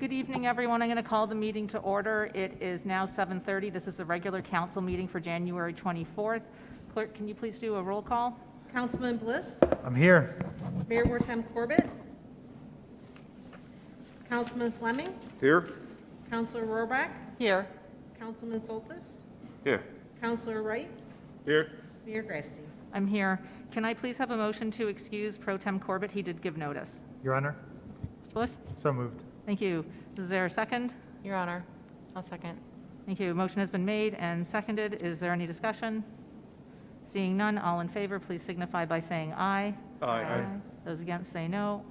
Good evening, everyone. I'm going to call the meeting to order. It is now 7:30. This is the regular council meeting for January 24th. Clerk, can you please do a roll call? Councilman Bliss, I'm here. Mayor Pro Tem Corbett, Councilman Fleming, Here. Councilor Rohrbach, Here. Councilman Soltis, Here. Councilor Wright, Here. Mayor Grafstein. I'm here. Can I please have a motion to excuse Pro Tem Corbett? He did give notice. Your Honor, Bliss? so moved. Thank you. Is there a second? Your Honor, I'll second. Thank you. Motion has been made and seconded. Is there any discussion? Seeing none, all in favor, please signify by saying aye. Aye. Those against say no.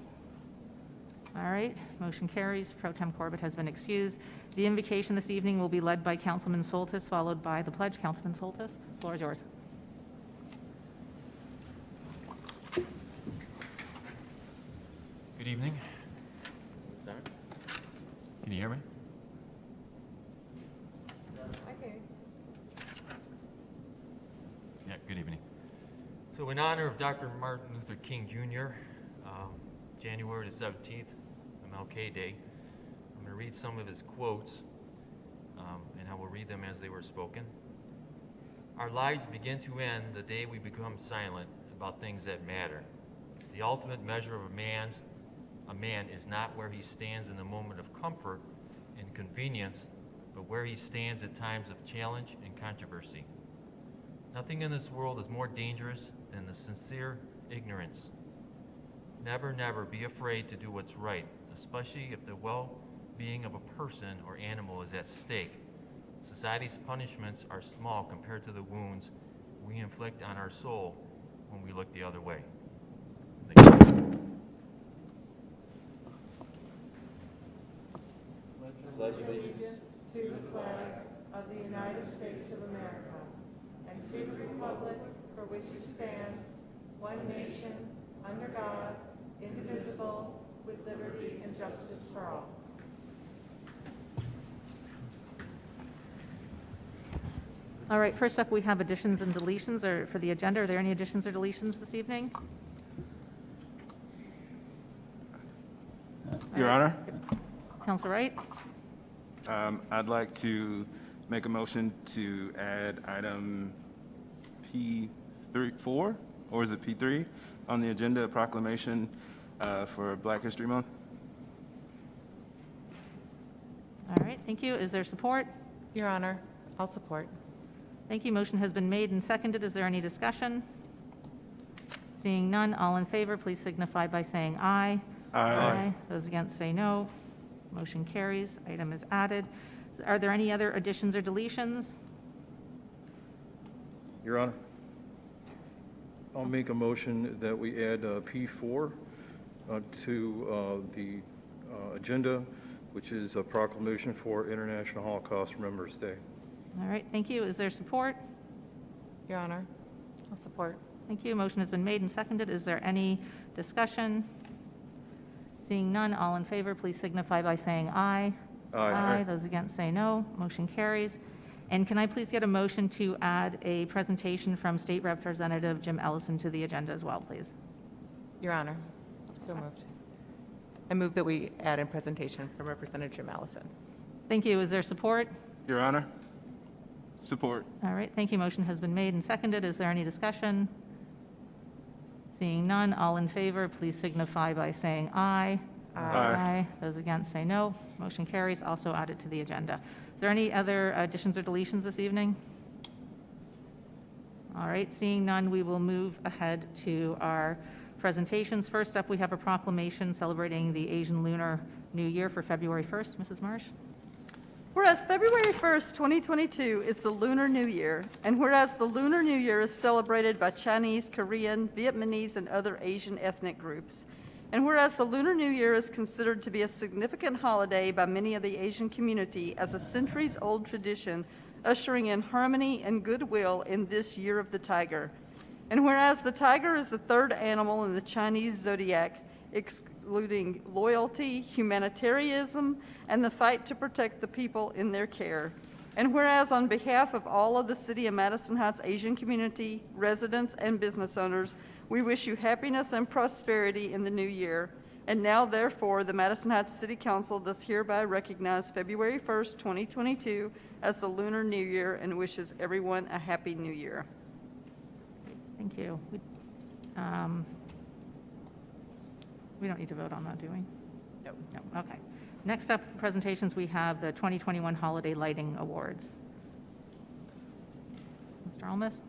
All right, motion carries. Pro Tem Corbett has been excused. The invocation this evening will be led by Councilman Soltis, followed by the pledge. Councilman Soltis, the floor is yours. Good evening. Can you hear me? Yeah, good evening. So in honor of Dr. Martin Luther King Jr., January the 17th, MLK Day, I'm going to read some of his quotes, and I will read them as they were spoken. Our lives begin to end the day we become silent about things that matter. The ultimate measure of a man is not where he stands in the moment of comfort and convenience, but where he stands at times of challenge and controversy. Nothing in this world is more dangerous than the sincere ignorance. Never, never be afraid to do what's right, especially if the well-being of a person or animal is at stake. Society's punishments are small compared to the wounds we inflict on our soul when we look the other way. Thank you. Pledge allegiance to the flag of the United States of America and to the republic for which it stands, one nation, under God, indivisible, with liberty and justice for all. All right, first up, we have additions and deletions for the agenda. Are there any additions or deletions this evening? Your Honor, Councilor Wright? I'd like to make a motion to add item P4, or is it P3, on the agenda, a proclamation for Black History Month. All right, thank you. Is there support? Your Honor, I'll support. Thank you. Motion has been made and seconded. Is there any discussion? Seeing none, all in favor, please signify by saying aye. Aye. Those against say no. Motion carries. Item is added. Are there any other additions or deletions? Your Honor, I'll make a motion that we add P4 to the agenda, which is a proclamation for International Holocaust Remembrance Day. All right, thank you. Is there support? Your Honor, I'll support. Thank you. Motion has been made and seconded. Is there any discussion? Seeing none, all in favor, please signify by saying aye. Aye. Those against say no. Motion carries. And can I please get a motion to add a presentation from State Representative Jim Ellison to the agenda as well, please? Your Honor, so moved. I move that we add in presentation from Representative Jim Allison. Thank you. Is there support? Your Honor, support. All right, thank you. Motion has been made and seconded. Is there any discussion? Seeing none, all in favor, please signify by saying aye. Aye. Those against say no. Motion carries. Also added to the agenda. Is there any other additions or deletions this evening? All right, seeing none, we will move ahead to our presentations. First up, we have a proclamation celebrating the Asian Lunar New Year for February 1st. Mrs. Marsh? Whereas February 1st, 2022 is the Lunar New Year, and whereas the Lunar New Year is celebrated by Chinese, Korean, Vietnamese, and other Asian ethnic groups, and whereas the Lunar New Year is considered to be a significant holiday by many of the Asian community as a centuries-old tradition ushering in harmony and goodwill in this Year of the Tiger, and whereas the tiger is the third animal in the Chinese zodiac, excluding loyalty, humanitarianism, and the fight to protect the people in their care. And whereas on behalf of all of the City of Madison Heights Asian community, residents, and business owners, we wish you happiness and prosperity in the new year. And now therefore, the Madison Heights City Council does hereby recognize February 1st, 2022 as the Lunar New Year and wishes everyone a Happy New Year. Thank you. We don't need to vote on that, do we? No. No, okay. Next up, presentations, we have the 2021 Holiday Lighting Awards. Mr. Almus?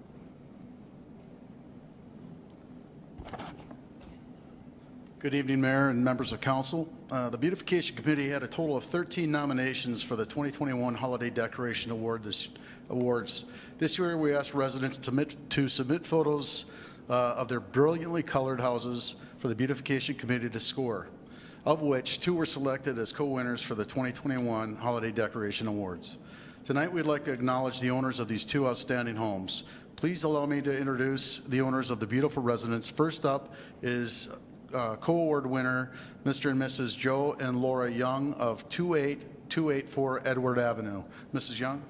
Good evening, Mayor and members of council. The Beautification Committee had a total of 13 nominations for the 2021 Holiday Decoration Awards. This year, we asked residents to submit photos of their brilliantly colored houses for the Beautification Committee to score, of which 2 were selected as co-winners for the 2021 Holiday Decoration Awards. Tonight, we'd like to acknowledge the owners of these 2 outstanding homes. Please allow me to introduce the owners of the beautiful residence. First up is co-award winner, Mr. and Mrs. Joe and Laura Young of 28284 Edward Avenue. Mrs. Young?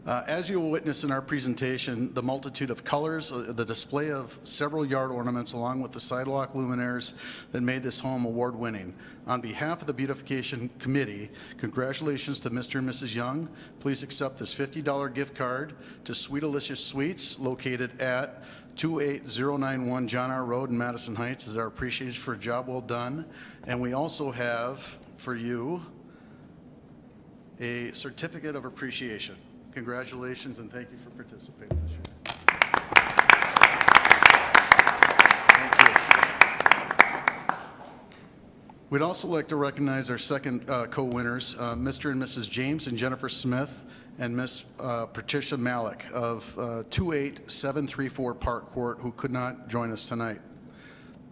As you will witness in our presentation, the multitude of colors, the display of several yard ornaments, along with the sidewalk luminaires that made this home award-winning. On behalf of the Beautification Committee, congratulations to Mr. and Mrs. Young. Please accept this $50 gift card to Sweet Delicious Sweets, located at 28091 John R. Road in Madison Heights, as our appreciation for a job well done. And we also have for you a certificate of appreciation. Congratulations and thank you for participating this year. Thank you. We'd also like to recognize our second co-winners, Mr. and Mrs. James and Jennifer Smith and Miss Patricia Malik of 28734 Park Court, who could not join us tonight.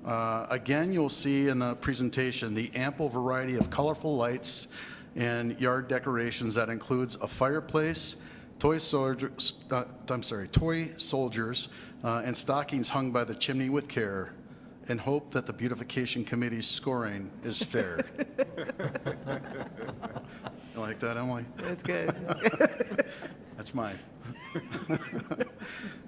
Again, you'll see in the presentation the ample variety of colorful lights and yard decorations that includes a fireplace, toy soldiers, and stockings hung by the chimney with care, and hope that the Beautification Committee's scoring is fair. You like that, Emily? That's good. That's mine.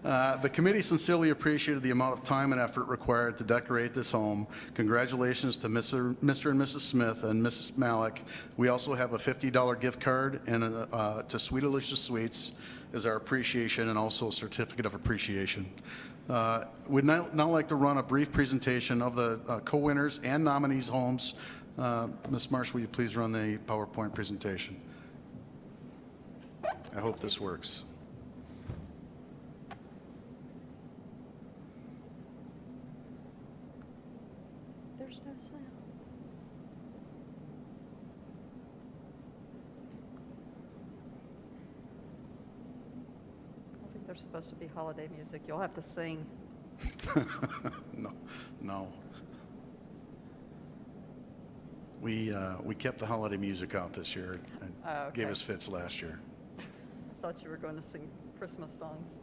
The committee sincerely appreciated the amount of time and effort required to decorate this home. Congratulations to Mr. and Mrs. Smith and Mrs. Malik. We also have a $50 gift card and to Sweet Delicious Sweets as our appreciation, and also a certificate of appreciation. We'd now like to run a brief presentation of the co-winners and nominees' homes. Ms. Marsh, will you please run the PowerPoint presentation? I hope this works. There's no sound. I think there's supposed to be holiday music. You'll have to sing. No. We kept the holiday music out this year and Okay. gave us fits last year. I thought you were going to sing Christmas songs.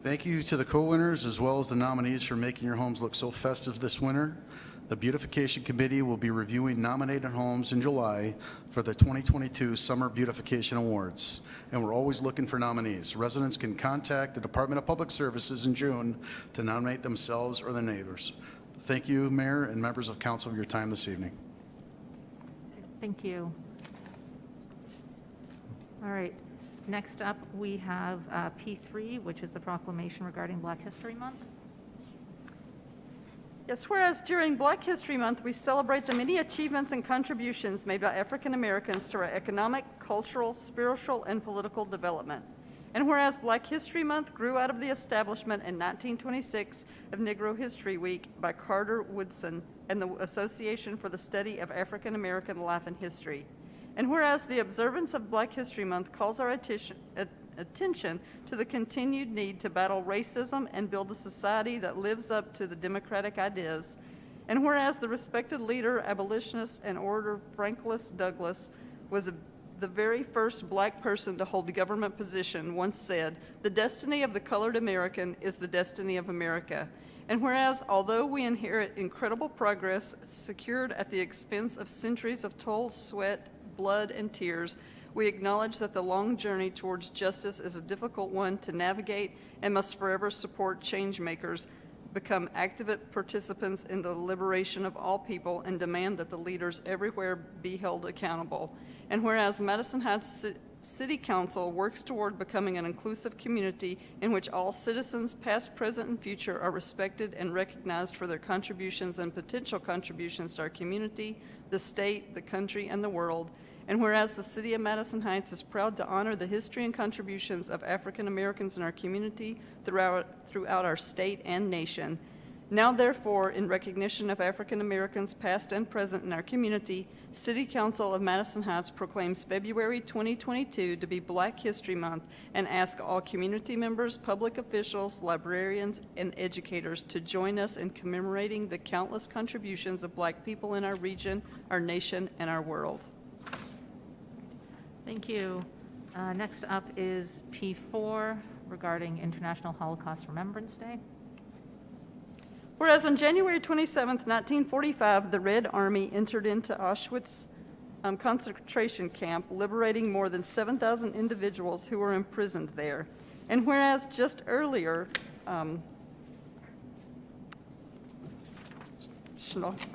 Thank you to the co-winners as well as the nominees for making your homes look so festive this winter. The Beautification Committee will be reviewing nominated homes in July for the 2022 Summer Beautification Awards, and we're always looking for nominees. Residents can contact the Department of Public Services in June to nominate themselves or their neighbors. Thank you, Mayor and members of Council, for your time this evening. Thank you. All right. Next up, we have P3, which is the proclamation regarding Black History Month. Yes, whereas during Black History Month, we celebrate the many achievements and contributions made by African Americans to our economic, cultural, spiritual, and political development. And whereas Black History Month grew out of the establishment in 1926 of Negro History Week by Carter Woodson and the Association for the Study of African American Life and History. And whereas the observance of Black History Month calls our attention to the continued need to battle racism and build a society that lives up to the democratic ideas. And whereas the respected leader, abolitionist, and orator Franklin Douglass was the very first Black person to hold the government position, once said, "The destiny of the colored American is the destiny of America." And whereas, although we inherit incredible progress secured at the expense of centuries of toil, sweat, blood, and tears, we acknowledge that the long journey towards justice is a difficult one to navigate and must forever support change makers, become active participants in the liberation of all people, and demand that the leaders everywhere be held accountable. And whereas Madison Heights City Council works toward becoming an inclusive community in which all citizens, past, present, and future, are respected and recognized for their contributions and potential contributions to our community, the state, the country, and the world. And whereas the City of Madison Heights is proud to honor the history and contributions of African Americans in our community throughout our state and nation. Now therefore, in recognition of African Americans past and present in our community, City Council of Madison Heights proclaims February 2022 to be Black History Month and asks all community members, public officials, librarians, and educators to join us in commemorating the countless contributions of Black people in our region, our nation, and our world. Thank you. Next up is P4 regarding International Holocaust Remembrance Day. Whereas on January 27, 1945, the Red Army entered into Auschwitz concentration camp, liberating more than 7,000 individuals who were imprisoned there. And whereas just earlier,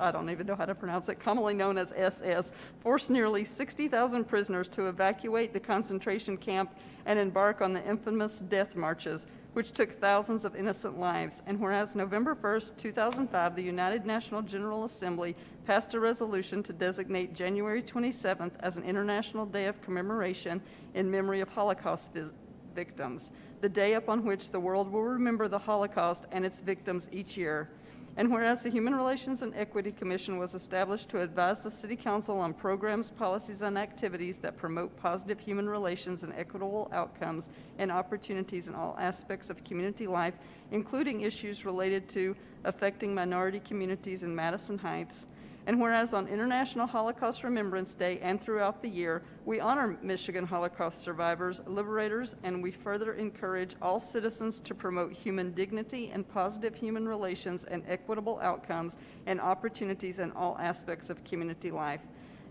I don't even know how to pronounce it, commonly known as SS, forced nearly 60,000 prisoners to evacuate the concentration camp and embark on the infamous death marches, which took thousands of innocent lives. And whereas November 1st, 2005, the United National General Assembly passed a resolution to designate January 27th as an International Day of Commemoration in memory of Holocaust victims, the day upon which the world will remember the Holocaust and its victims each year. And whereas the Human Relations and Equity Commission was established to advise the City Council on programs, policies, and activities that promote positive human relations and equitable outcomes and opportunities in all aspects of community life, including issues related to affecting minority communities in Madison Heights. And whereas on International Holocaust Remembrance Day and throughout the year, we honor Michigan Holocaust survivors, liberators, and we further encourage all citizens to promote human dignity and positive human relations and equitable outcomes and opportunities in all aspects of community life.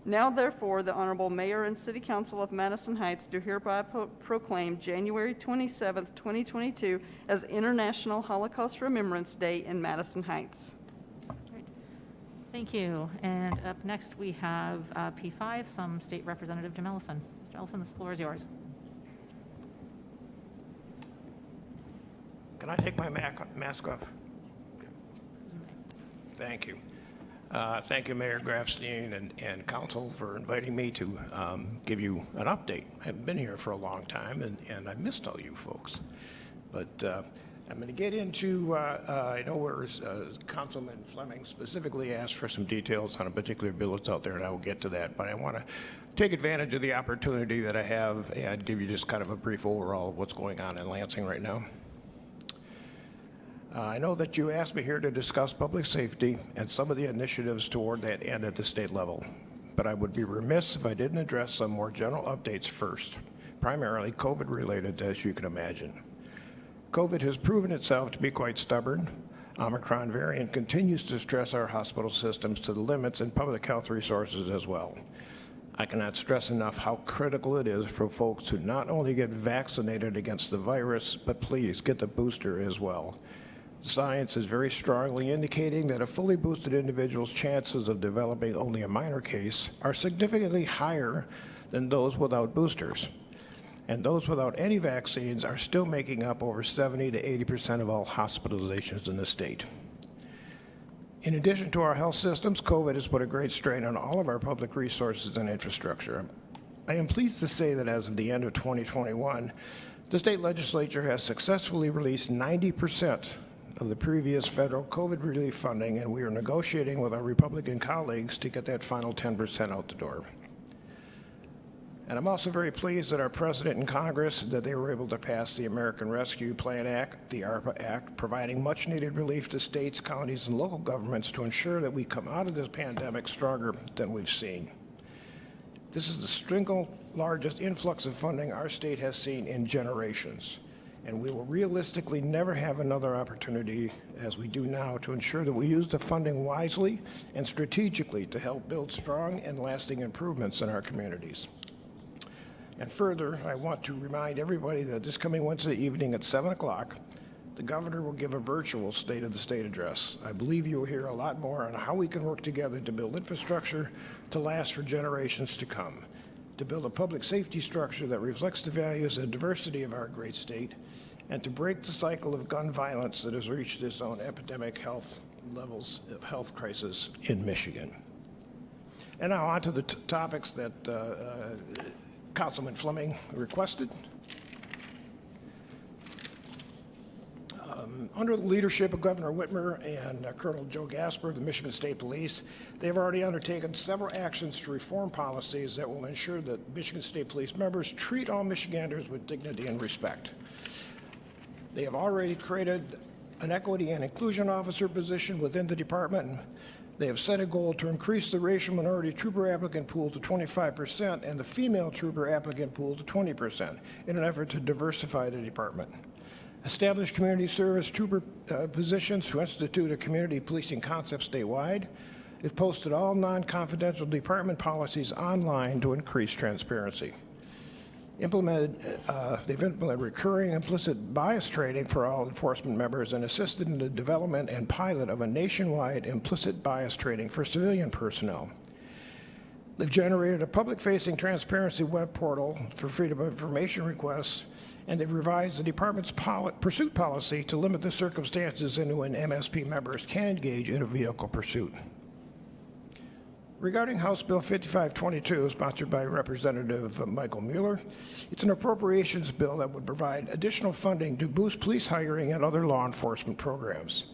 Now, therefore, the Honorable Mayor and City Council of Madison Heights do hereby proclaim January 27, 2022 as International Holocaust Remembrance Day in Madison Heights. Thank you. And up next, we have P5, some State Representative Jim Ellison. Mr. Ellison, the floor is yours. Can I take my mask off? Thank you. Thank you, Mayor Grafstein and Council, for inviting me to give you an update. I haven't been here for a long time, and I missed all you folks. But I'm going to get into, I know where Councilman Fleming specifically asked for some details on a particular bill that's out there, and I will get to that. But I want to take advantage of the opportunity that I have and give you just kind of a brief overall of what's going on in Lansing right now. I know that you asked me here to discuss public safety and some of the initiatives toward that end at the state level, but I would be remiss if I didn't address some more general updates first, primarily COVID-related, as you can imagine. COVID has proven itself to be quite stubborn. Omicron variant continues to stress our hospital systems to the limits and public health resources as well. I cannot stress enough how critical it is for folks to not only get vaccinated against the virus, but please get the booster as well. Science is very strongly indicating that a fully boosted individual's chances of developing only a minor case are significantly higher than those without boosters. And those without any vaccines are still making up over 70 to 80% of all hospitalizations in the state. In addition to our health systems, COVID has put a great strain on all of our public resources and infrastructure. I am pleased to say that as of the end of 2021, the state legislature has successfully released 90% of the previous federal COVID relief funding, and we are negotiating with our Republican colleagues to get that final 10% out the door. And I'm also very pleased that our president and Congress, that they were able to pass the American Rescue Plan Act, the ARPA Act, providing much needed relief to states, counties, and local governments to ensure that we come out of this pandemic stronger than we've seen. This is the single largest influx of funding our state has seen in generations, and we will realistically never have another opportunity as we do now to ensure that we use the funding wisely and strategically to help build strong and lasting improvements in our communities. And further, I want to remind everybody that this coming Wednesday evening at 7 o'clock, the governor will give a virtual State of the State address. I believe you will hear a lot more on how we can work together to build infrastructure to last for generations to come, to build a public safety structure that reflects the values and diversity of our great state, and to break the cycle of gun violence that has reached its own epidemic health levels of health crisis in Michigan. And now on to the topics that Councilman Fleming requested. Under the leadership of Governor Whitmer and Colonel Joe Gasper of the Michigan State Police, they have already undertaken several actions to reform policies that will ensure that Michigan State Police members treat all Michiganders with dignity and respect. They have already created an equity and inclusion officer position within the department. They have set a goal to increase the racial minority trooper applicant pool to 25% and the female trooper applicant pool to 20% in an effort to diversify the department. Establish community service trooper positions to institute a community policing concept statewide. They've posted all non-confidential department policies online to increase transparency. They've implemented recurring implicit bias training for all enforcement members and assisted in the development and pilot of a nationwide implicit bias training for civilian personnel. They've generated a public-facing transparency web portal for freedom of information requests, and they've revised the department's pursuit policy to limit the circumstances in which MSP members can engage in a vehicle pursuit. Regarding House Bill 5522, sponsored by Representative Michael Mueller, it's an appropriations bill that would provide additional funding to boost police hiring and other law enforcement programs.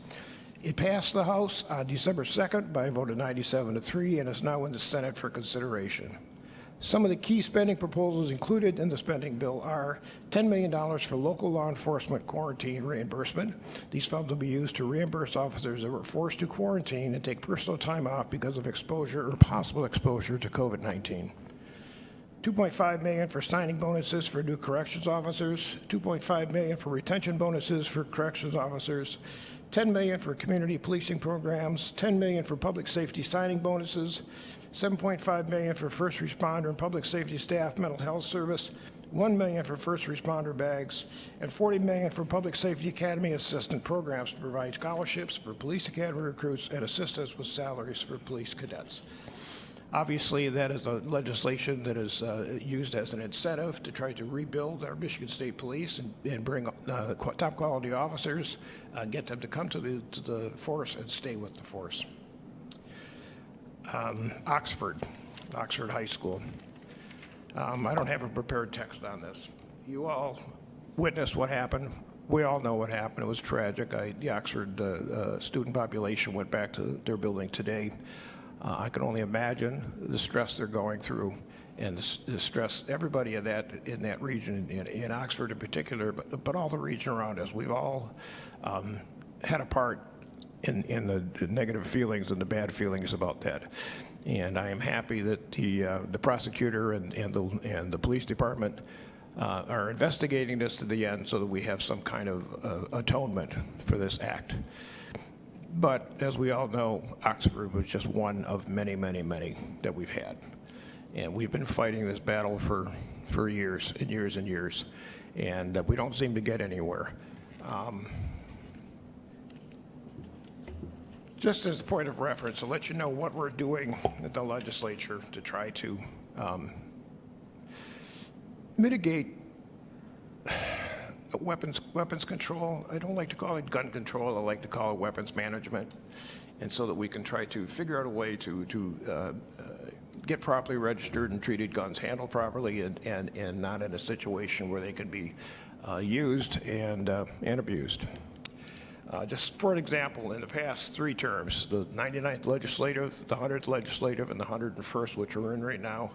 It passed the House on December 2nd by a vote of 97-3 and is now in the Senate for consideration. Some of the key spending proposals included in the spending bill are $10 million for local law enforcement quarantine reimbursement. These funds will be used to reimburse officers that were forced to quarantine and take personal time off because of exposure or possible exposure to COVID-19. $2.5 million for signing bonuses for new corrections officers, $2.5 million for retention bonuses for corrections officers, $10 million for community policing programs, $10 million for public safety signing bonuses, $7.5 million for first responder and public safety staff mental health service, $1 million for first responder bags, and $40 million for public safety academy assistant programs to provide scholarships for police academy recruits and assistance with salaries for police cadets. Obviously, that is a legislation that is used as an incentive to try to rebuild our Michigan State Police and bring top quality officers, get them to come to the force and stay with the force. Oxford High School. I don't have a prepared text on this. You all witnessed what happened. We all know what happened. It was tragic. The Oxford student population went back to their building today. I can only imagine the stress they're going through and the stress everybody in that region, in Oxford in particular, but all the region around us. We've all had a part in the negative feelings and the bad feelings about that. And I am happy that the prosecutor and the police department are investigating this to the end so that we have some kind of atonement for this act. But as we all know, Oxford was just one of many, many, many that we've had. And we've been fighting this battle for years and years and years, and we don't seem to get anywhere. Just as a point of reference, to let you know what we're doing at the legislature to try to mitigate weapons control. I don't like to call it gun control. I like to call it weapons management. and so that we can try to figure out a way to get properly registered and treated guns handled properly and not in a situation where they can be used and abused. Just for an example, in the past 3 terms, the 99th legislative, the 100th legislative, and the 101st, which we're in right now,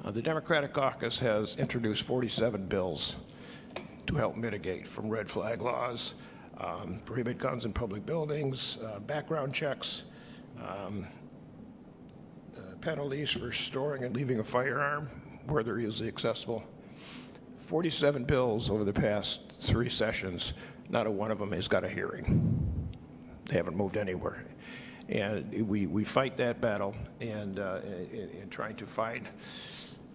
the Democratic caucus has introduced 47 bills to help mitigate, from red flag laws, prohibit guns in public buildings, background checks, penalties for storing and leaving a firearm where they're easily accessible. 47 bills over the past 3 sessions. Not a one of them has got a hearing. They haven't moved anywhere. And we fight that battle and in trying to find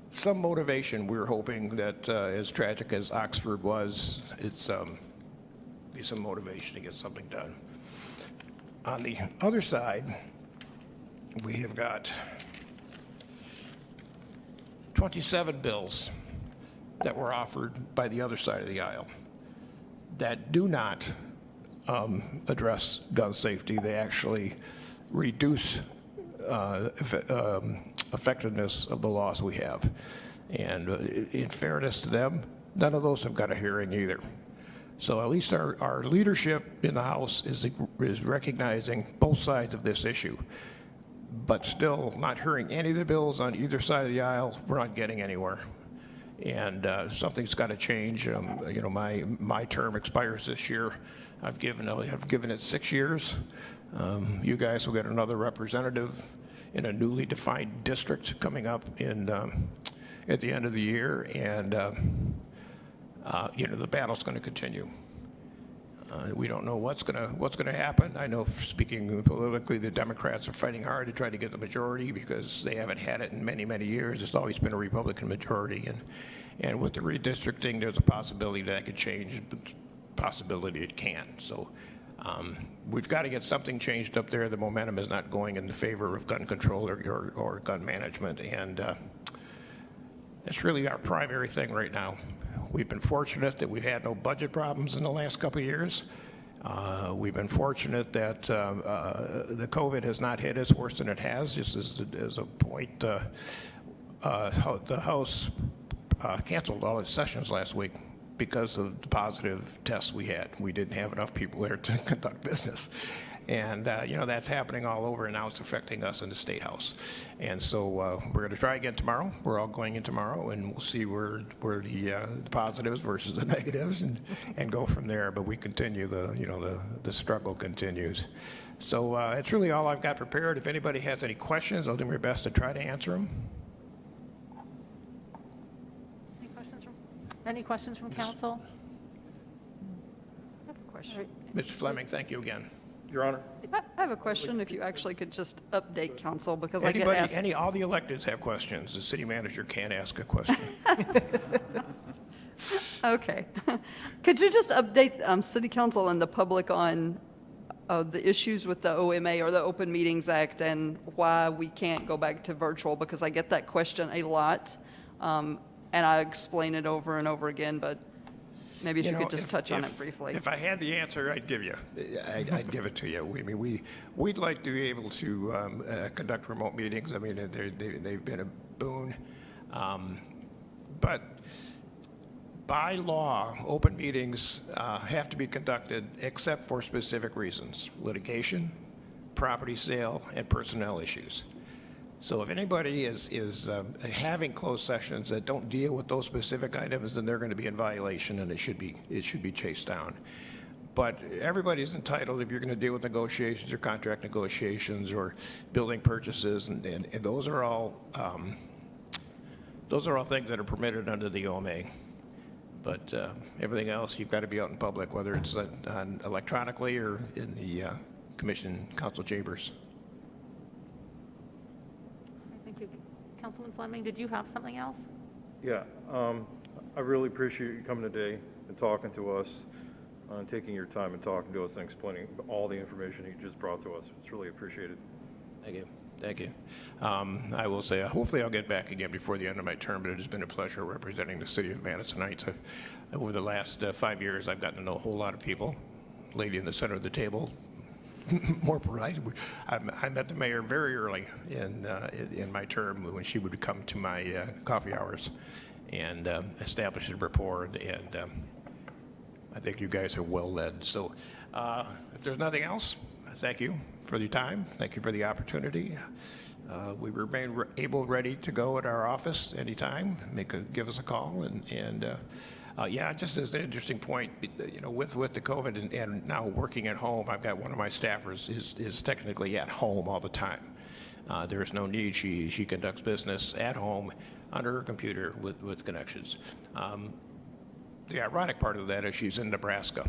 some motivation. We're hoping that as tragic as Oxford was, it's be some motivation to get something done. On the other side, we have got 27 bills that were offered by the other side of the aisle that do not address gun safety. They actually reduce effectiveness of the laws we have. And in fairness to them, none of those have got a hearing either. So at least our leadership in the House is recognizing both sides of this issue, but still not hearing any of the bills on either side of the aisle. We're not getting anywhere. And something's got to change. You know, my term expires this year. I've given it 6 years. You guys will get another representative in a newly defined district coming up in at the end of the year, and you know, the battle's going to continue. We don't know what's going to happen. I know, speaking politically, the Democrats are fighting hard to try to get the majority because they haven't had it in many, many years. It's always been a Republican majority, and with the redistricting, there's a possibility that could change, but possibility it can't. So we've got to get something changed up there. The momentum is not going in the favor of gun control or gun management, and it's really our primary thing right now. We've been fortunate that we've had no budget problems in the last couple of years. We've been fortunate that the COVID has not hit us worse than it has. Just as a point, the House canceled all its sessions last week because of the positive tests we had. We didn't have enough people there to conduct business. And, you know, that's happening all over, and now it's affecting us in the State House. And so we're going to try again tomorrow. We're all going in tomorrow, and we'll see where the positives versus the negatives and go from there. But we continue, the struggle continues. So it's really all I've got prepared. If anybody has any questions, I'll do my best to try to answer them. Any questions from council? I have a question. Mr. Fleming, thank you again. Your Honor. I have a question, if you actually could just update council, because I get asked. All the electeds have questions. The city manager can't ask a question. Okay. Could you just update city council and the public on the issues with the OMA or the Open Meetings Act and why we can't go back to virtual? Because I get that question a lot, and I explain it over and over again, but maybe if you could just touch on it briefly. If I had the answer, I'd give it to you. I mean, we'd like to be able to conduct remote meetings. I mean, they've been a boon. But by law, open meetings have to be conducted except for specific reasons: litigation, property sale, and personnel issues. So if anybody is having closed sessions that don't deal with those specific items, then they're going to be in violation, and it should be chased down. But everybody's entitled, if you're going to deal with negotiations or contract negotiations or building purchases, and those are all things that are permitted under the OMA. But everything else, you've got to be out in public, whether it's electronically or in the commission council chambers. Thank you. Councilman Fleming, did you have something else? Yeah, I really appreciate you coming today and talking to us, and taking your time and talking to us and explaining all the information you just brought to us. It's really appreciated. Thank you. Thank you. I will say, hopefully I'll get back again before the end of my term, but it has been a pleasure representing the city of Madison Heights. Over the last 5 years, I've gotten to know a whole lot of people. Lady in the center of the table, more polite. I met the mayor very early in my term when she would come to my coffee hours and establish a rapport, and I think you guys are well led. So if there's nothing else, thank you for your time. Thank you for the opportunity. We remain ready to go at our office anytime. Give us a call, and yeah, just as an interesting point, you know, with the COVID and now working at home, I've got one of my staffers is technically at home all the time. There is no need. She conducts business at home under her computer with connections. The ironic part of that is she's in Nebraska.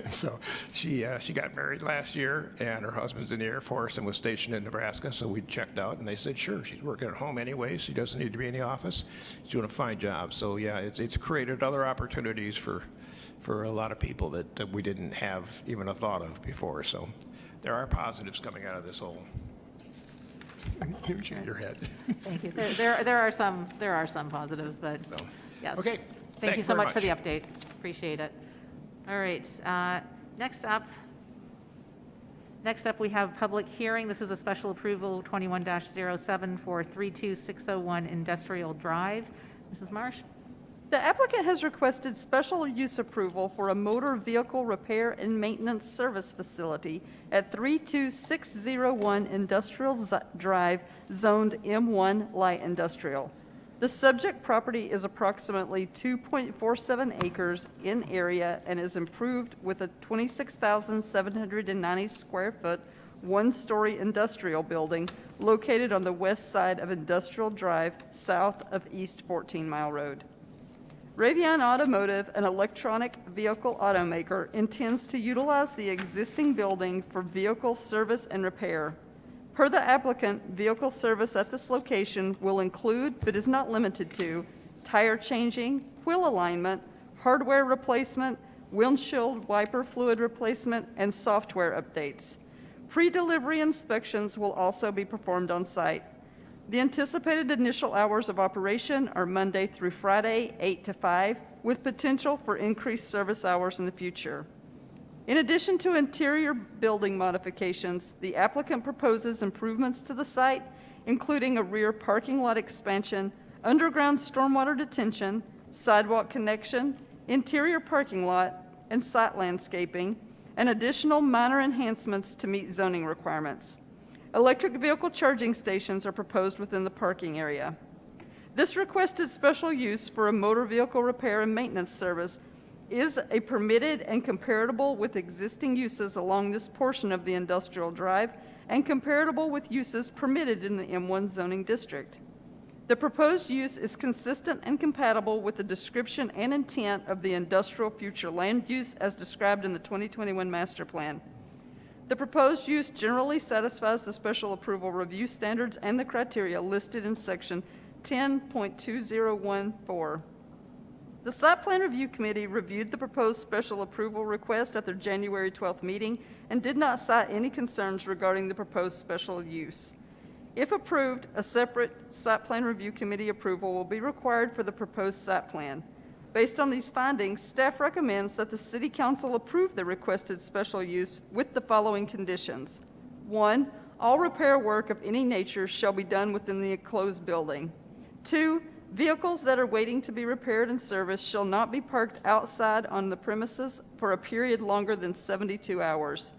So she got married last year, and her husband's in the Air Force and was stationed in Nebraska. So we checked out, and they said, sure, she's working at home anyway. She doesn't need to be in the office. She's doing a fine job. So yeah, it's created other opportunities for a lot of people that we didn't have even a thought of before. So there are positives coming out of this whole. You shake your head. Thank you. There are some positives, but So, yes. okay. Thank you so very much for the update. Appreciate it. All right, next up, we have public hearing. This is a special approval 21-07 for 32601 Industrial Drive. Mrs. Marsh? The applicant has requested special use approval for a motor vehicle repair and maintenance service facility at 32601 Industrial Drive, zoned M1 Light Industrial. The subject property is approximately 2.47 acres in area and is improved with a 26,790 square foot, one-story industrial building located on the west side of Industrial Drive, south of East 14 Mile Road. Raytheon Automotive, an electronic vehicle automaker, intends to utilize the existing building for vehicle service and repair. Per the applicant, vehicle service at this location will include, but is not limited to, tire changing, wheel alignment, hardware replacement, windshield wiper fluid replacement, and software updates. Pre-delivery inspections will also be performed on site. The anticipated initial hours of operation are Monday through Friday, 8 to 5, with potential for increased service hours in the future. In addition to interior building modifications, the applicant proposes improvements to the site, including a rear parking lot expansion, underground stormwater detention, sidewalk connection, interior parking lot, and site landscaping, and additional minor enhancements to meet zoning requirements. Electric vehicle charging stations are proposed within the parking area. This requested special use for a motor vehicle repair and maintenance service is a permitted and comparable with existing uses along this portion of the industrial drive and comparable with uses permitted in the M1 zoning district. The proposed use is consistent and compatible with the description and intent of the industrial future land use as described in the 2021 master plan. The proposed use generally satisfies the special approval review standards and the criteria listed in section 10.2014. The Site Plan Review Committee reviewed the proposed special approval request at their January 12th meeting and did not cite any concerns regarding the proposed special use. If approved, a separate Site Plan Review Committee approval will be required for the proposed site plan. Based on these findings, staff recommends that the City Council approve the requested special use with the following conditions. 1, all repair work of any nature shall be done within the enclosed building. 2, vehicles that are waiting to be repaired and serviced shall not be parked outside on the premises for a period longer than 72 hours.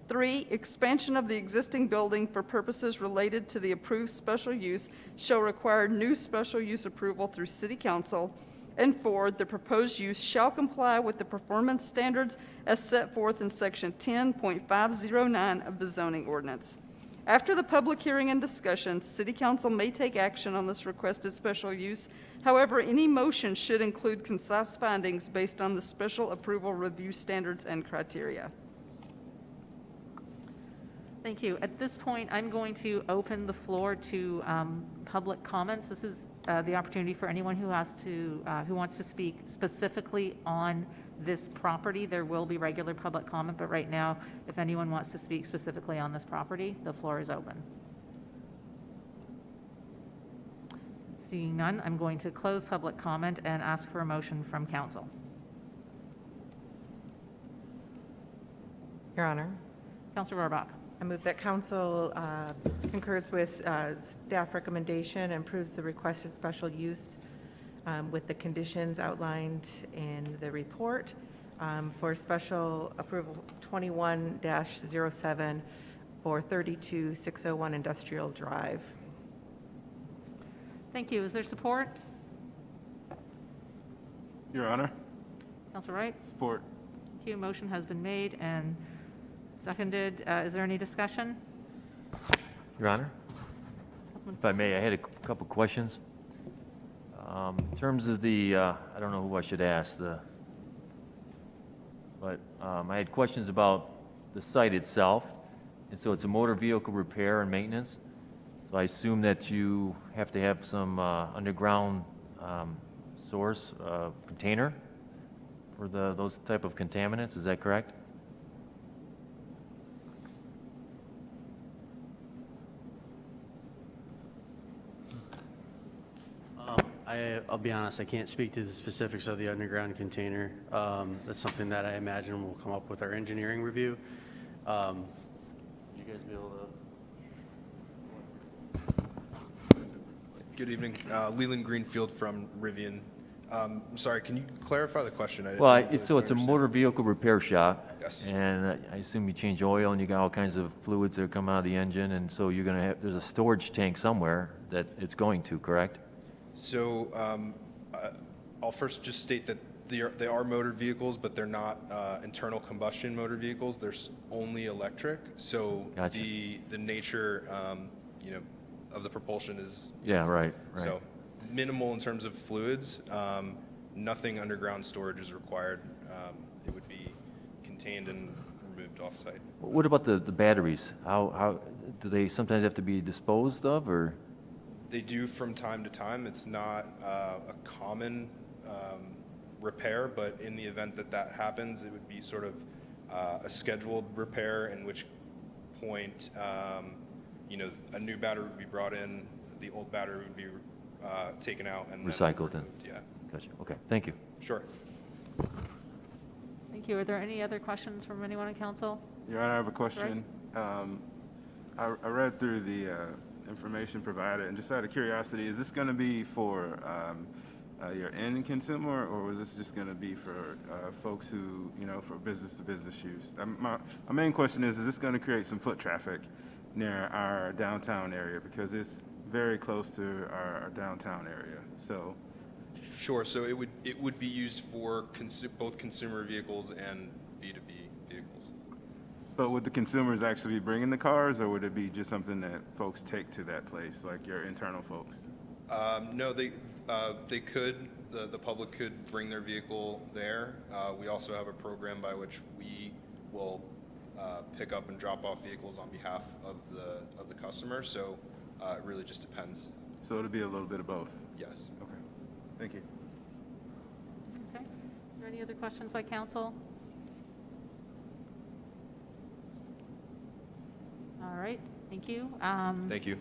3, expansion of the existing building for purposes related to the approved special use shall require new special use approval through City Council. And 4, the proposed use shall comply with the performance standards as set forth in section 10.509 of the zoning ordinance. After the public hearing and discussion, City Council may take action on this requested special use. However, any motion should include concise findings based on the special approval review standards and criteria. Thank you. At this point, I'm going to open the floor to public comments. This is the opportunity for anyone who wants to speak specifically on this property. There will be regular public comment, but right now, if anyone wants to speak specifically on this property, the floor is open. Seeing none, I'm going to close public comment and ask for a motion from council. Your Honor, Counselor Rohrbach. I move that council concurs with staff recommendation and approves the requested special use with the conditions outlined in the report for special approval 21-07 for 32601 Industrial Drive. Thank you. Is there support? Your Honor, Counselor Wright? support. Thank you. Motion has been made and seconded. Is there any discussion? Your Honor, if I may, I had a couple questions. In terms of the, I don't know who I should ask, but I had questions about the site itself. And so it's a motor vehicle repair and maintenance. So I assume that you have to have some underground source container for those type of contaminants. Is that correct? I'll be honest, I can't speak to the specifics of the underground container. That's something that I imagine will come up with our engineering review. Would you guys be able to? Good evening. Leland Greenfield from Rivian. I'm sorry, can you clarify the question? Well, didn't really so it's a understand. motor vehicle repair shop. Yes. And I assume you change oil and you got all kinds of fluids that come out of the engine, and so you're going to have, there's a storage tank somewhere that it's going to, correct? So I'll first just state that they are motor vehicles, but they're not internal combustion motor vehicles. They're only electric. So Gotcha. the nature, of the propulsion is Yeah, right. So minimal in terms of fluids. Nothing underground storage is required. It would be contained and removed off-site. What about the batteries? How do they sometimes have to be disposed of, or? They do from time to time. It's not a common repair, but in the event that happens, it would be sort of a scheduled repair, in which point, a new battery would be brought in, the old battery would be taken out and Recycled then? removed. Yeah, Gotcha. Okay, thank you. sure. Thank you. Are there any other questions from anyone in council? Your Honor, I have a question. I read through the information provided, and just out of curiosity, is this going to be for your end consumer, or is this just going to be for folks who, for business-to-business use? My main question is this going to create some foot traffic near our downtown area, because it's very close to our downtown area? So, Sure. So it would be used for both consumer vehicles and B2B vehicles. but would the consumers actually be bringing the cars, or would it be just something that folks take to that place, like your internal folks? No, they could. The public could bring their vehicle there. We also have a program by which we will pick up and drop off vehicles on behalf of the customer. So it really just depends. So it'll be a little bit of both? Yes. Okay. Thank you. Okay. Are there any other questions by council? All right, thank you. Thank you.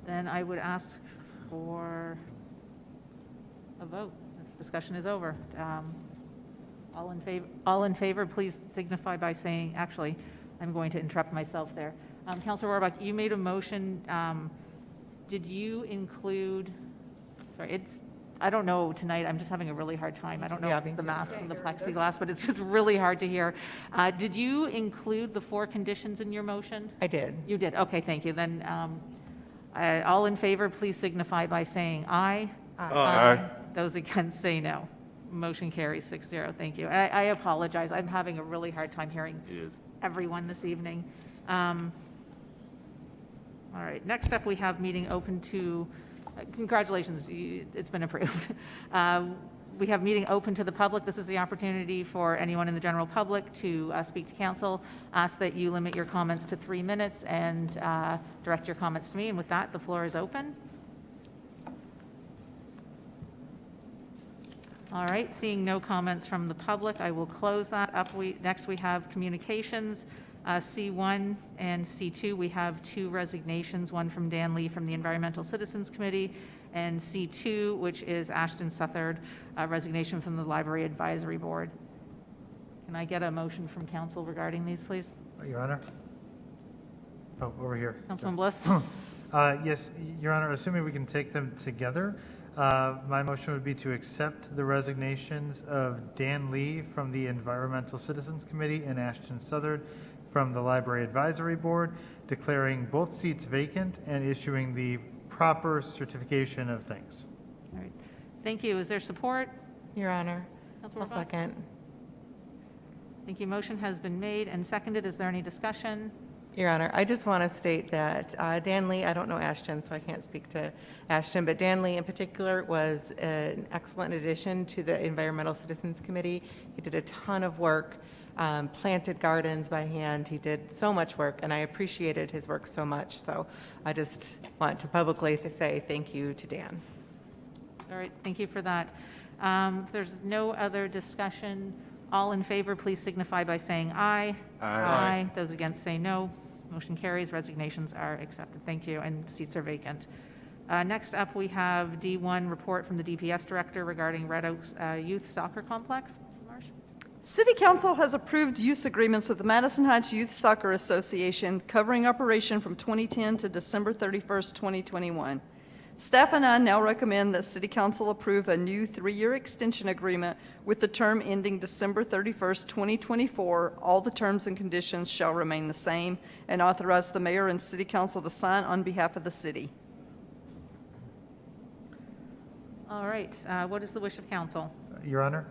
Then I would ask for a vote. Discussion is over. All in favor, please signify by saying, actually, I'm going to interrupt myself there. Councilor Rohrbach, you made a motion. Did you include, sorry, I don't know tonight, I'm just having a really hard time. I don't know Yeah, if it's me the too. masks and the plexiglass, but it's just really hard to hear. Did you include the 4 conditions in your motion? I did. You did, okay, thank you. Then, all in favor, please signify by saying aye. Aye. Those against say no. Motion carries 6-0, thank you. I apologize, I'm having a really hard time hearing everyone this evening. All right, next up, we have meeting open to, congratulations, it's been approved. We have meeting open to the public. This is the opportunity for anyone in the general public to speak to council. Ask that you limit your comments to 3 minutes and direct your comments to me. And with that, the floor is open. All right, seeing no comments from the public, I will close that up. Next, we have communications. C1 and C2, we have 2 resignations, one from Dan Lee from the Environmental Citizens Committee, and C2, which is Ashton Southard, resignation from the Library Advisory Board. Can I get a motion from council regarding these, please? Your Honor? Oh, over here. Councilman Bliss? Yes, Your Honor, assuming we can take them together, my motion would be to accept the resignations of Dan Lee from the Environmental Citizens Committee and Ashton Southard from the Library Advisory Board, declaring both seats vacant and issuing the proper certification of things. All right. Thank you. Is there support? Your Honor, Councilor I'll Rohrbach? second. Thank you. Motion has been made and seconded. Is there any discussion? Your Honor, I just want to state that Dan Lee, I don't know Ashton, so I can't speak to Ashton, but Dan Lee in particular was an excellent addition to the Environmental Citizens Committee. He did a ton of work, planted gardens by hand. He did so much work, and I appreciated his work so much. So I just want to publicly say thank you to Dan. All right. Thank you for that. If there's no other discussion, all in favor, please signify by saying aye. Aye. Those against say no. Motion carries. Resignations are accepted. Thank you, and seats are vacant. Next up, we have D1 report from the DPS director regarding Red Oaks Youth Soccer Complex. Marsh? City Council has approved use agreements with the Madison Heights Youth Soccer Association covering operation from 2010 to December 31st, 2021. Staff and I now recommend that City Council approve a new 3-year extension agreement with the term ending December 31st, 2024. All the terms and conditions shall remain the same, and authorize the mayor and City Council to sign on behalf of the city. All right. What is the wish of council? Your Honor,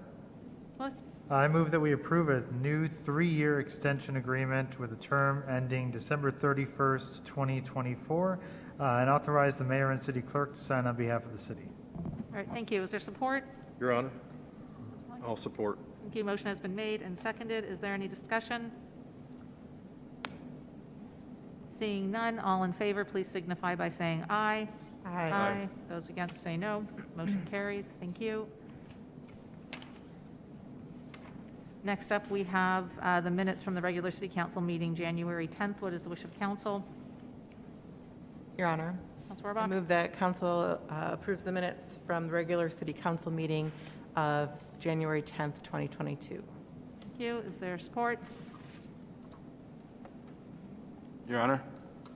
Bliss? I move that we approve a new 3-year extension agreement with a term ending December 31st, 2024, and authorize the mayor and city clerk to sign on behalf of the city. All right. Thank you. Is there support? Your Honor, I'll support. Thank you. Motion has been made and seconded. Is there any discussion? Seeing none, all in favor, please signify by saying aye. Aye. Those against say no. Motion carries. Thank you. Next up, we have the minutes from the regular city council meeting, January 10th. What is the wish of council? Your Honor, Councilor I Rohrbach? move that council approves the minutes from the regular city council meeting of January 10th, 2022. Thank you. Is there support? Your Honor,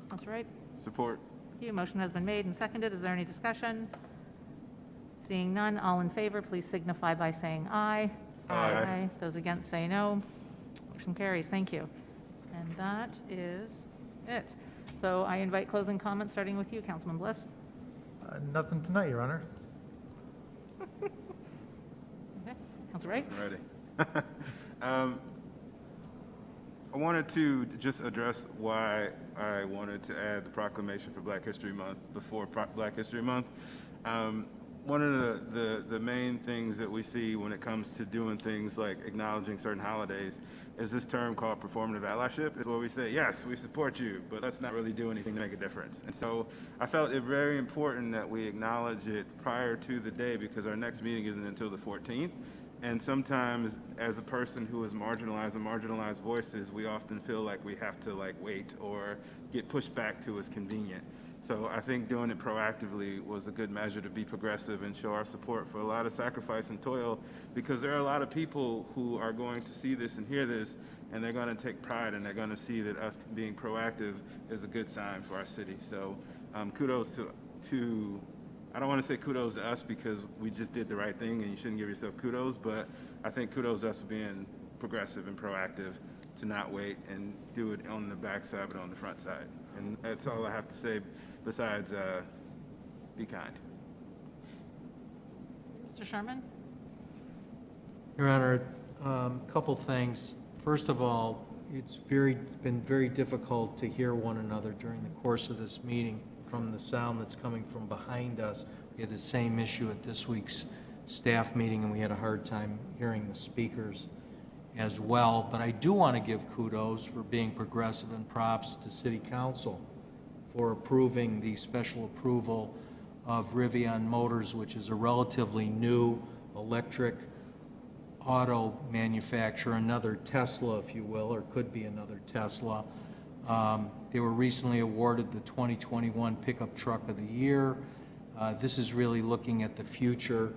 Councilor Wright? support. Thank you. Motion has been made and seconded. Is there any discussion? Seeing none, all in favor, please signify by saying aye. Aye. Those against say no. Motion carries. Thank you. And that is it. So I invite closing comments, starting with you, Councilman Bliss. Nothing tonight, Your Honor. Okay. Councilor Wright? Ready. I wanted to just address why I wanted to add the proclamation for Black History Month before Black History Month. One of the main things that we see when it comes to doing things like acknowledging certain holidays is this term called performative allyship, is where we say, yes, we support you, but let's not really do anything to make a difference. And so I felt it very important that we acknowledge it prior to the day, because our next meeting isn't until the 14th. And sometimes, as a person who is marginalized and marginalized voices, we often feel like we have to wait or get pushed back to as convenient. So I think doing it proactively was a good measure to be progressive and show our support for a lot of sacrifice and toil, because there are a lot of people who are going to see this and hear this, and they're going to take pride, and they're going to see that us being proactive is a good sign for our city. So kudos to I don't want to say kudos to us, because we just did the right thing and you shouldn't give yourself kudos, but I think kudos to us for being progressive and proactive, to not wait and do it on the backside but on the front side. And that's all I have to say, besides be kind. Mr. Sherman? Your Honor, couple things. First of all, it's been very difficult to hear one another during the course of this meeting from the sound that's coming from behind us. We had the same issue at this week's staff meeting, and we had a hard time hearing the speakers as well. But I do want to give kudos for being progressive, and props to City Council for approving the special approval of Rivian Motors, which is a relatively new electric auto manufacturer, another Tesla, if you will, or could be another Tesla. They were recently awarded the 2021 Pickup Truck of the Year. This is really looking at the future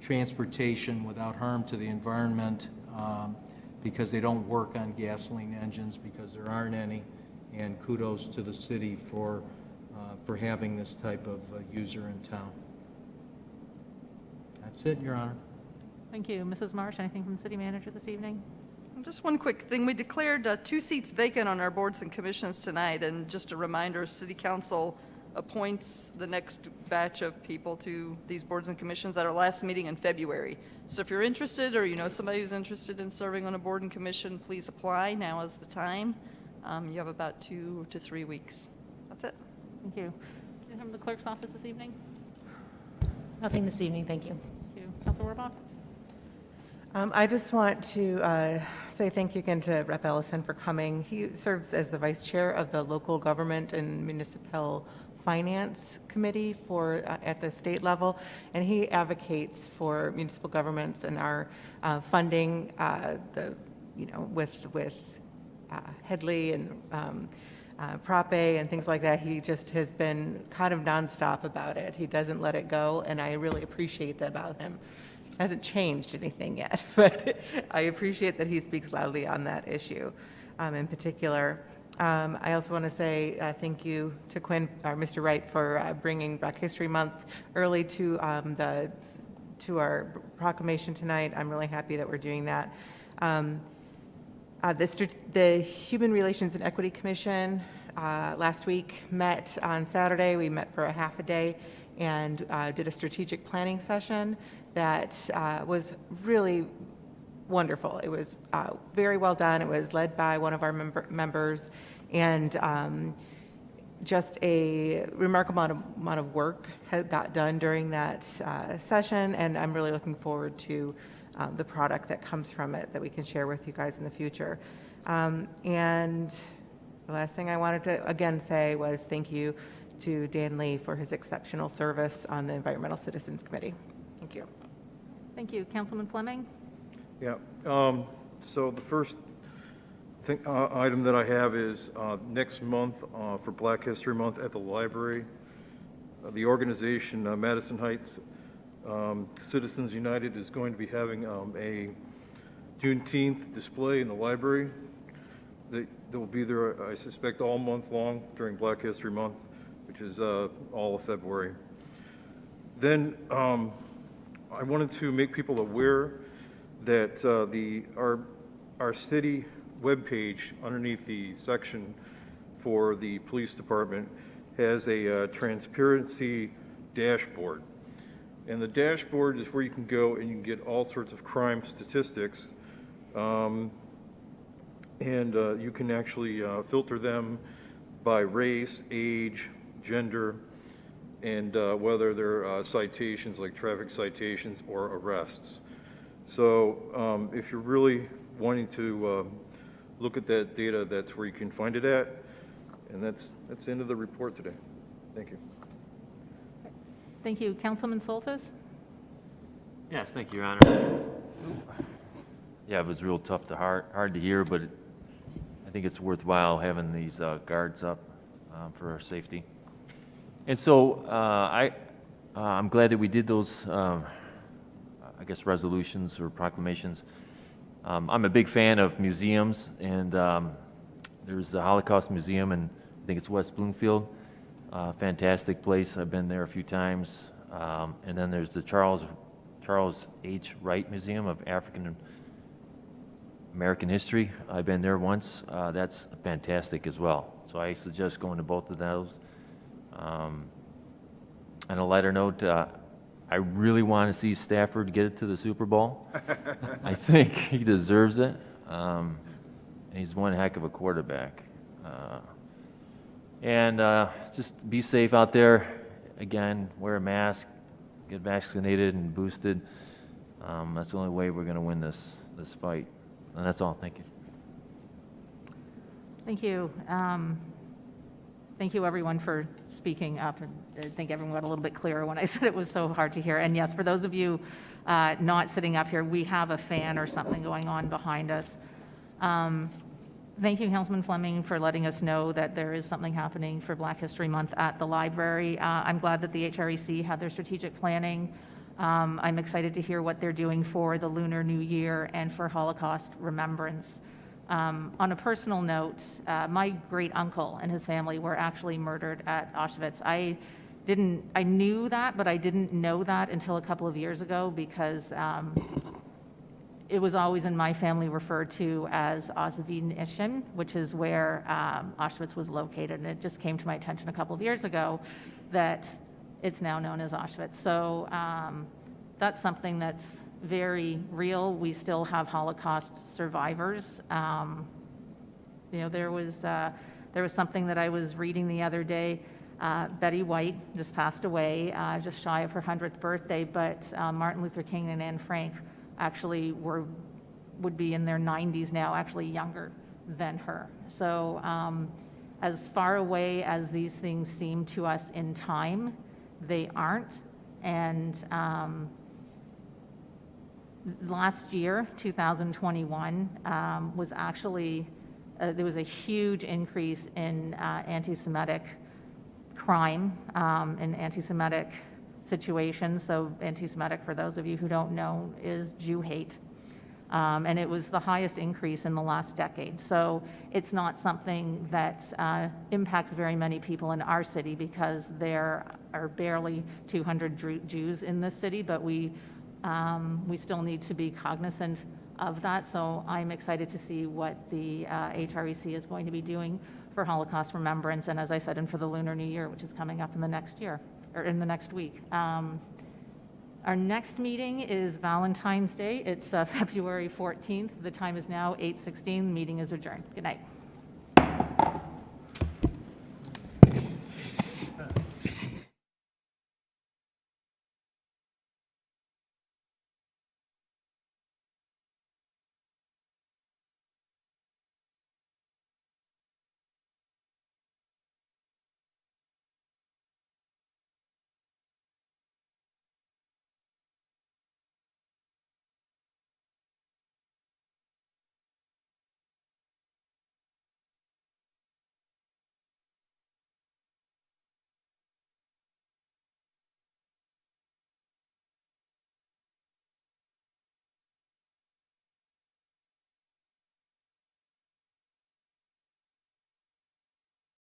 transportation without harm to the environment, because they don't work on gasoline engines, because there aren't any, and kudos to the city for having this type of user in town. That's it, Your Honor. Thank you. Mrs. Marsh, anything from the city manager this evening? Just one quick thing. We declared 2 seats vacant on our boards and commissions tonight, and just a reminder, City Council appoints the next batch of people to these boards and commissions at our last meeting in February. So if you're interested, or you know somebody who's interested in serving on a board and commission, please apply. Now is the time. You have about 2 to 3 weeks. That's it. Thank you. Anything from the clerk's office this evening? Nothing this evening, thank you. Thank you. Councilor Rohrbach? I just want to say thank you again to Rep. Ellison for coming. He serves as the vice chair of the Local Government and Municipal Finance Committee at the state level, and he advocates for municipal governments and our funding, with Headley and Prop A and things like that. He just has been kind of nonstop about it. He doesn't let it go, and I really appreciate that about him. Hasn't changed anything yet, but I appreciate that he speaks loudly on that issue in particular. I also want to say thank you to Quinn, or Mr. Wright, for bringing Black History Month early to our proclamation tonight. I'm really happy that we're doing that. The Human Relations and Equity Commission last week met on Saturday. We met for a half a day and did a strategic planning session that was really wonderful. It was very well done. It was led by one of our members, and just a remarkable amount of work got done during that session, and I'm really looking forward to the product that comes from it that we can share with you guys in the future. And the last thing I wanted to again say was thank you to Dan Lee for his exceptional service on the Environmental Citizens Committee. Thank you. Thank you. Councilman Fleming? Yeah, so the first item that I have is next month for Black History Month at the library. The organization Madison Heights Citizens United is going to be having a Juneteenth display in the library. They will be there, I suspect, all month long during Black History Month, which is all of February. Then I wanted to make people aware that our city webpage underneath the section for the police department has a transparency dashboard. And the dashboard is where you can go and you can get all sorts of crime statistics. And you can actually filter them by race, age, gender, and whether they're citations like traffic citations or arrests. So if you're really wanting to look at that data, that's where you can find it at. And that's the end of the report today. Thank you. Thank you. Councilman Soltis? Yes, thank you, Your Honor. Yeah, it was real tough to hard to hear, but I think it's worthwhile having these guards up for our safety. And so I'm glad that we did those, I guess, resolutions or proclamations. I'm a big fan of museums, and there's the Holocaust Museum, and I think it's West Bloomfield. Fantastic place. I've been there a few times. And then there's the Charles H. Wright Museum of African American History. I've been there once. That's fantastic as well. So I suggest going to both of those. On a lighter note, I really want to see Stafford get it to the Super Bowl. I think he deserves it. And he's one heck of a quarterback. And just be safe out there. Again, wear a mask, get vaccinated and boosted. That's the only way we're going to win this fight. And that's all. Thank you. Thank you. Thank you, everyone, for speaking up. And I think everyone got a little bit clearer when I said it was so hard to hear. And yes, for those of you not sitting up here, we have a fan or something going on behind us. Thank you, Councilman Fleming, for letting us know that there is something happening for Black History Month at the library. I'm glad that the HREC had their strategic planning I'm excited to hear what they're doing for the Lunar New Year and for Holocaust remembrance. On a personal note, my great uncle and his family were actually murdered at Auschwitz. I knew that, but I didn't know that until a couple of years ago because it was always in my family referred to as Auschwitz, which is where Auschwitz was located. And it just came to my attention a couple of years ago that it's now known as Auschwitz. So that's something that's very real. We still have Holocaust survivors. There was something that I was reading the other day. Betty White just passed away, just shy of her 100th birthday, but Martin Luther King and Anne Frank actually would be in their 90s now, actually younger than her. So as far away as these things seem to us in time, they aren't. And last year, 2021, was actually, there was a huge increase in anti-Semitic crime and anti-Semitic situations. So anti-Semitic, for those of you who don't know, is Jew hate. And it was the highest increase in the last decade. So it's not something that impacts very many people in our city because there are barely 200 Jews in this city, but we still need to be cognizant of that. So I'm excited to see what the HREC is going to be doing for Holocaust remembrance, and as I said, and for the Lunar New Year, which is coming up in the next year, or in the next week. Our next meeting is Valentine's Day. It's February 14th. The time is now 8:16. The meeting is adjourned. Good night.